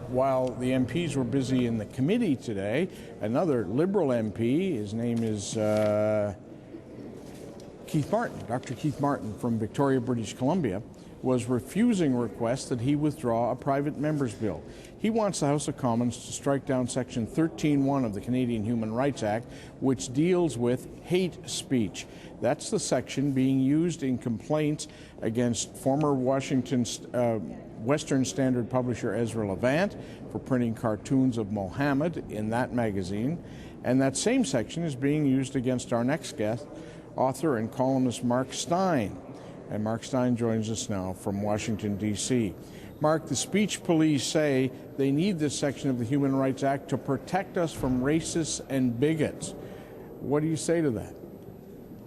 while the MPs were busy in the committee today, another Liberal MP, his name is Keith Martin, Dr. Keith Martin from Victoria, British Columbia, was refusing requests that he withdraw a private member's bill. He wants the House of Commons to strike down Section 13(1) of the Canadian Human Rights Act, which deals with hate speech. That's the section being used in complaints against former Western Standard publisher Ezra Levant for printing cartoons of Mohammed in that magazine. And that same section is being used against our next guest, author and columnist Mark Steyn. And Mark Steyn joins us now from Washington, D.C. Mark, the speech police say they need this section of the Human Rights Act to protect us from racists and bigots. What do you say to that?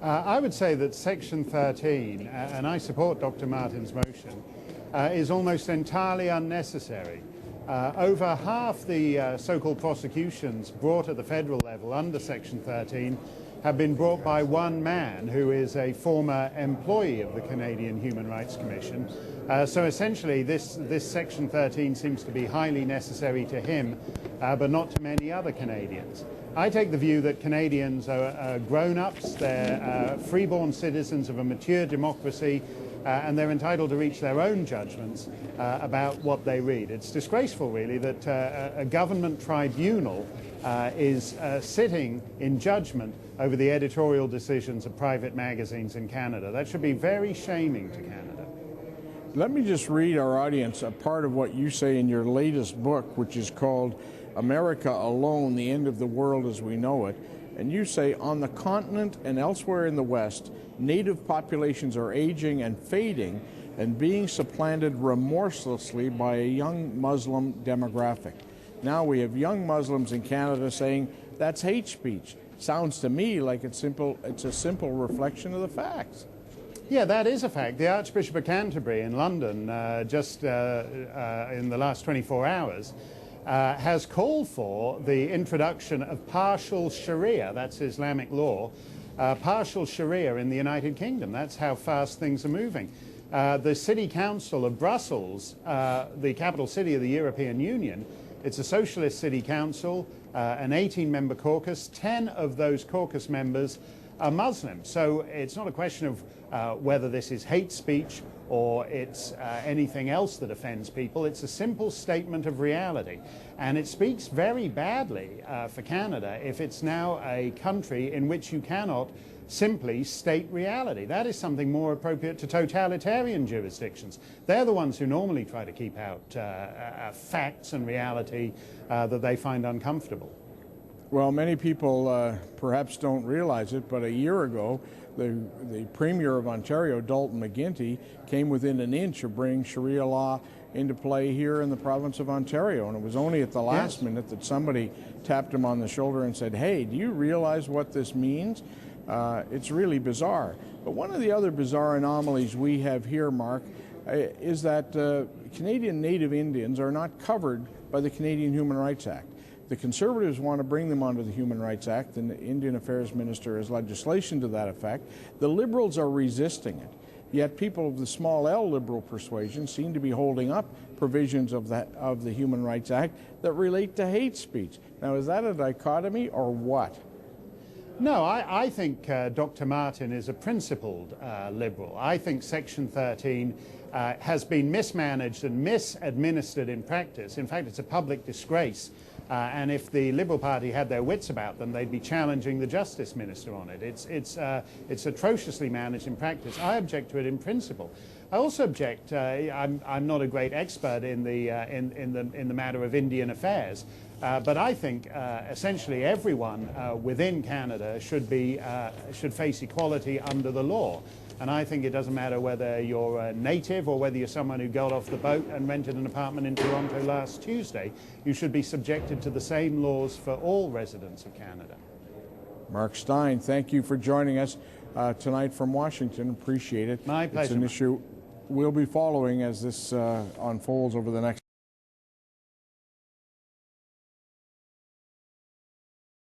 I would say that Section 13, and I support Dr. Martin's motion, is almost entirely unnecessary. Over half the so-called prosecutions brought at the federal level under Section 13 have been brought by one man who is a former employee of the Canadian Human Rights Commission. So essentially this Section 13 seems to be highly necessary to him, but not to many other Canadians. I take the view that Canadians are grown-ups, they're freeborn citizens of a mature democracy, and they're entitled to reach their own judgments about what they read. It's disgraceful, really, that a government tribunal is sitting in judgment over the editorial decisions of private magazines in Canada. That should be very shaming to Canada. Let me just read our audience a part of what you say in your latest book, which is called America Alone, the End of the World as We Know It. And you say, on the continent and elsewhere in the West, native populations are aging and fading and being supplanted remorselessly by a young Muslim demographic. Now we have young Muslims in Canada saying that's hate speech. Sounds to me like it's a simple reflection of the facts. Yeah, that is a fact. The Archbishop of Canterbury in London, just in the last 24 hours, has called for the introduction of partial Sharia, that's Islamic law, partial Sharia in the United Kingdom. That's how fast things are moving. The City Council of Brussels, the capital city of the European Union, it's a socialist city council, an 18-member caucus. 10 of those caucus members are Muslim. So it's not a question of whether this is hate speech or it's anything else that offends people. It's a simple statement of reality. And it speaks very badly for Canada if it's now a country in which you cannot simply state reality. That is something more appropriate to totalitarian jurisdictions. They're the ones who normally try to keep out facts and reality that they find uncomfortable. Well, many people perhaps don't realize it, but a year ago, the Premier of Ontario, Dalton McGuinty, came within an inch of bringing Sharia law into play here in the province of Ontario. And it was only at the last minute that somebody tapped him on the shoulder and said, hey, do you realize what this means? It's really bizarre. But one of the other bizarre anomalies we have here, Mark, is that Canadian Native Indians are not covered by the Canadian Human Rights Act. The Conservatives want to bring them onto the Human Rights Act, and the Indian Affairs Minister has legislation to that effect. The Liberals are resisting it. Yet people of the small L Liberal persuasion seem to be holding up provisions of the Human Rights Act that relate to hate speech. Now, is that a dichotomy or what? No, I think Dr. Martin is a principled Liberal. I think Section 13 has been mismanaged and misadministered in practice. In fact, it's a public disgrace. And if the Liberal Party had their wits about them, they'd be challenging the Justice Minister on it. It's atrociously managed in practice. I object to it in principle. I also object. I'm not a great expert in the matter of Indian affairs, but I think essentially everyone within Canada should face equality under the law. And I think it doesn't matter whether you're a native or whether you're someone who got off the boat and rented an apartment in Toronto last Tuesday. You should be subjected to the same laws for all residents of Canada. Mark Steyn, thank you for joining us tonight from Washington. Appreciate it. My pleasure. It's an issue we'll be following as this unfolds over the next